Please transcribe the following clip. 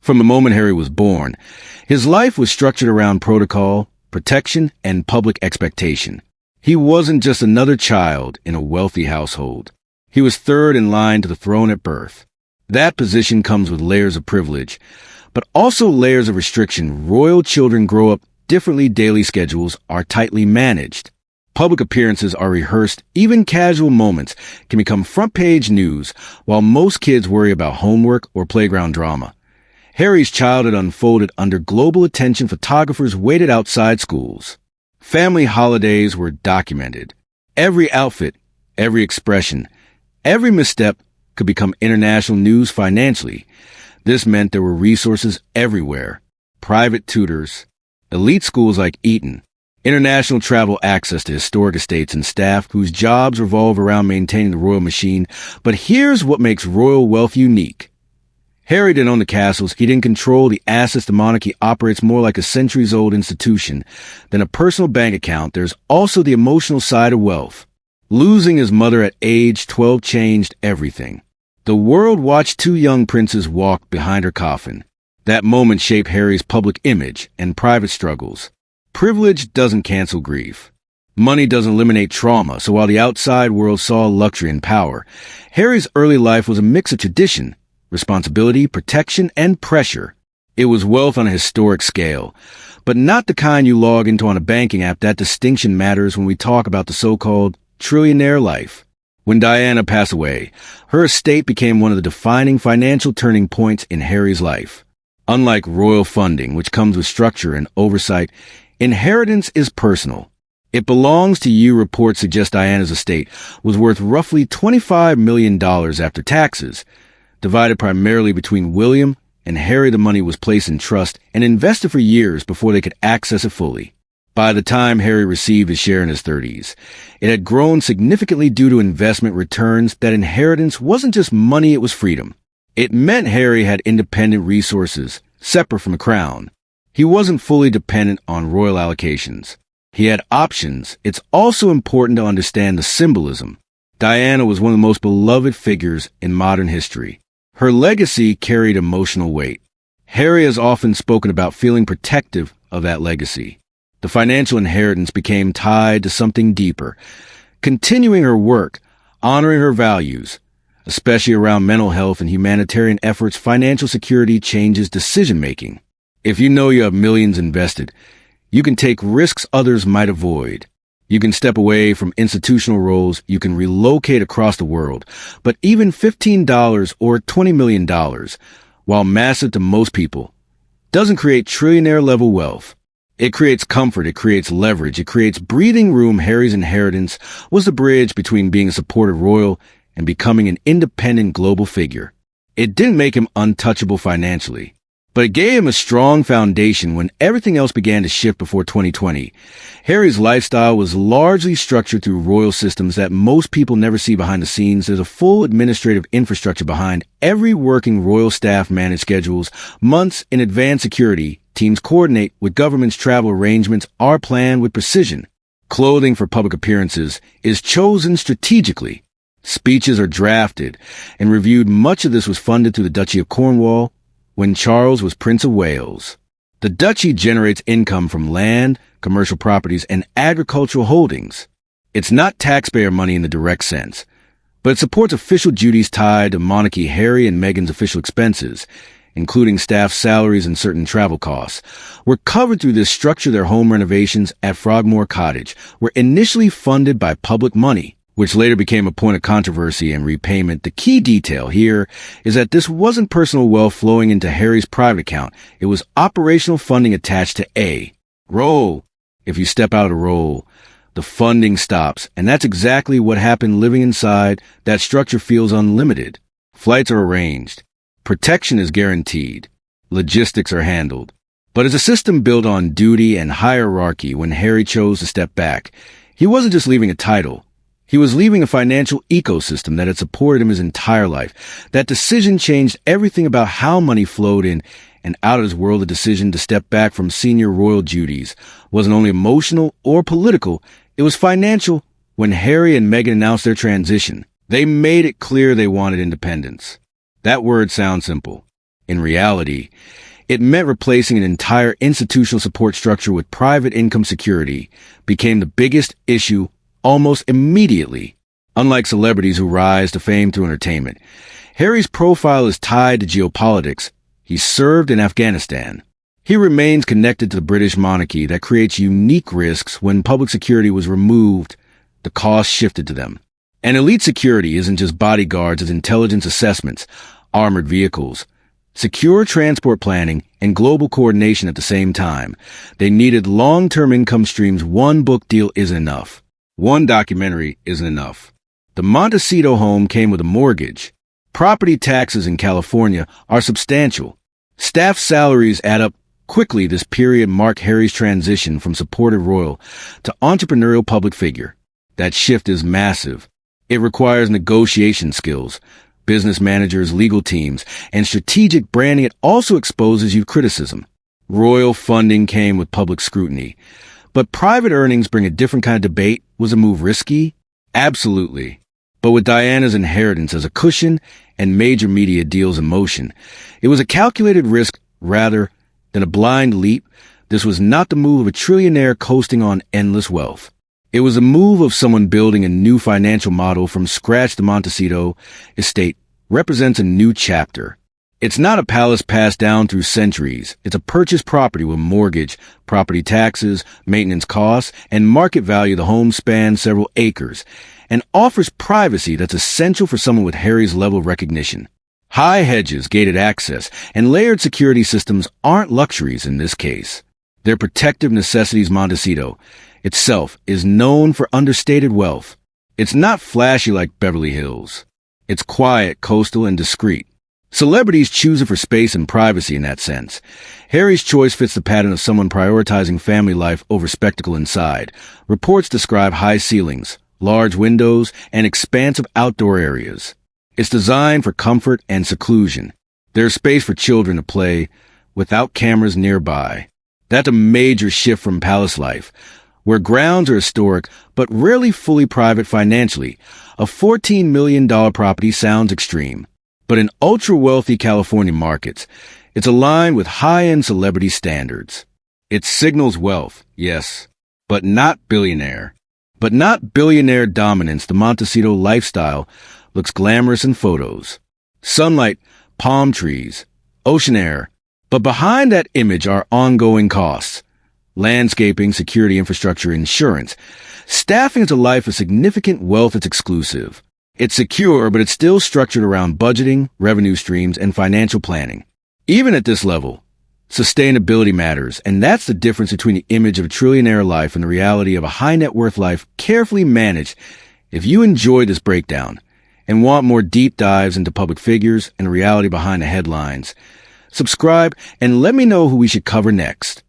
From the moment Harry was born, his life was structured around protocol, protection, and public expectation. He wasn't just another child in a wealthy household. He was third in line to the throne at birth. That position comes with layers of privilege, but also layers of restriction. Royal children grow up differently, daily schedules are tightly managed. Public appearances are rehearsed, even casual moments can become front-page news, while most kids worry about homework or playground drama. Harry's childhood unfolded under global attention. Photographers waited outside schools. Family holidays were documented. Every outfit, every expression, every misstep could become international news financially. This meant there were resources everywhere. Private tutors, elite schools like Eton, international travel, access to historic estates, and staff whose jobs revolve around maintaining the royal machine. But here's what makes royal wealth unique. Harry didn't own the castles. He didn't control the assets. The monarchy operates more like a centuries-old institution than a personal bank account. There's also the emotional side of wealth. Losing his mother at age 12 changed everything. The world watched two young princes walk behind her coffin. That moment shaped Harry's public image and private struggles. Privilege doesn't cancel grief. Money doesn't eliminate trauma, so while the outside world saw luxury and power, Harry's early life was a mix of tradition, responsibility, protection, and pressure. It was wealth on a historic scale, but not the kind you log into on a banking app. That distinction matters when we talk about the so-called trillionaire life. When Diana passed away, her estate became one of the defining financial turning points in Harry's life. Unlike royal funding, which comes with structure and oversight, inheritance is personal. It belongs to you. Reports suggest Diana's estate was worth roughly $25 million after taxes. Divided primarily between William and Harry, the money was placed in trust and invested for years before they could access it fully. By the time Harry received his share in his 30s, it had grown significantly due to investment returns. That inheritance wasn't just money, it was freedom. It meant Harry had independent resources, separate from the crown. He wasn't fully dependent on royal allocations. He had options. It's also important to understand the symbolism. Diana was one of the most beloved figures in modern history. Her legacy carried emotional weight. Harry has often spoken about feeling protective of that legacy. The financial inheritance became tied to something deeper, continuing her work, honoring her values, especially around mental health and humanitarian efforts. Financial security changes decision-making. If you know you have millions invested, you can take risks others might avoid. You can step away from institutional roles. You can relocate across the world. But even $15 or $20 million, while massive to most people, doesn't create trillionaire-level wealth. It creates comfort. It creates leverage. It creates breathing room. Harry's inheritance was the bridge between being a supported royal and becoming an independent global figure. It didn't make him untouchable financially, but it gave him a strong foundation when everything else began to shift before 2020. Harry's lifestyle was largely structured through royal systems that most people never see behind the scenes. There's a full administrative infrastructure behind every working royal staff. Manage schedules months in advance. Security teams coordinate with government's travel arrangements are planned with precision. Clothing for public appearances is chosen strategically. Speeches are drafted and reviewed. Much of this was funded through the Duchy of Cornwall when Charles was Prince of Wales. The duchy generates income from land, commercial properties, and agricultural holdings. It's not taxpayer money in the direct sense, but it supports official duties tied to monarchy. Harry and Meghan's official expenses, including staff salaries and certain travel costs, were covered through this structure. Their home renovations at Frogmore Cottage were initially funded by public money, which later became a point of controversy and repayment. The key detail here is that this wasn't personal wealth flowing into Harry's private account. It was operational funding attached to a role. If you step out of the role, the funding stops, and that's exactly what happened. Living inside that structure feels unlimited. Flights are arranged. Protection is guaranteed. Logistics are handled. But it's a system built on duty and hierarchy. When Harry chose to step back, he wasn't just leaving a title. He was leaving a financial ecosystem that had supported him his entire life. That decision changed everything about how money flowed in and out of his world. The decision to step back from senior royal duties wasn't only emotional or political, it was financial. When Harry and Meghan announced their transition, they made it clear they wanted independence. That word sounds simple. In reality, it meant replacing an entire institutional support structure with private income security became the biggest issue almost immediately. Unlike celebrities who rise to fame through entertainment, Harry's profile is tied to geopolitics. He served in Afghanistan. He remains connected to the British monarchy. That creates unique risks. When public security was removed, the cost shifted to them. And elite security isn't just bodyguards, it's intelligence assessments, armored vehicles, secure transport planning, and global coordination at the same time. They needed long-term income streams. One book deal isn't enough. One documentary isn't enough. The Montecito home came with a mortgage. Property taxes in California are substantial. Staff salaries add up quickly. This period marked Harry's transition from supported royal to entrepreneurial public figure. That shift is massive. It requires negotiation skills, business managers, legal teams, and strategic branding. It also exposes you to criticism. Royal funding came with public scrutiny. But private earnings bring a different kind of debate. Was a move risky? Absolutely. But with Diana's inheritance as a cushion and major media deals in motion, it was a calculated risk rather than a blind leap. This was not the move of a trillionaire coasting on endless wealth. It was a move of someone building a new financial model from scratch. The Montecito estate represents a new chapter. It's not a palace passed down through centuries. It's a purchased property with mortgage, property taxes, maintenance costs, and market value. The home spans several acres and offers privacy that's essential for someone with Harry's level of recognition. High hedges, gated access, and layered security systems aren't luxuries in this case. They're protective necessities. Montecito itself is known for understated wealth. It's not flashy like Beverly Hills. It's quiet, coastal, and discreet. Celebrities choose it for space and privacy in that sense. Harry's choice fits the pattern of someone prioritizing family life over spectacle inside. Reports describe high ceilings, large windows, and expansive outdoor areas. It's designed for comfort and seclusion. There's space for children to play without cameras nearby. That's a major shift from palace life, where grounds are historic but rarely fully private financially. A $14 million property sounds extreme, but in ultra-wealthy California markets, it's aligned with high-end celebrity standards. It signals wealth, yes, but not billionaire. But not billionaire dominance. The Montecito lifestyle looks glamorous in photos. Sunlight, palm trees, ocean air. But behind that image are ongoing costs. Landscaping, security, infrastructure, insurance. Staffing is a life of significant wealth. It's exclusive. It's secure, but it's still structured around budgeting, revenue streams, and financial planning. Even at this level, sustainability matters, and that's the difference between the image of a trillionaire life and the reality of a high net worth life, carefully managed. If you enjoyed this breakdown and want more deep dives into public figures and the reality behind the headlines, subscribe and let me know who we should cover next.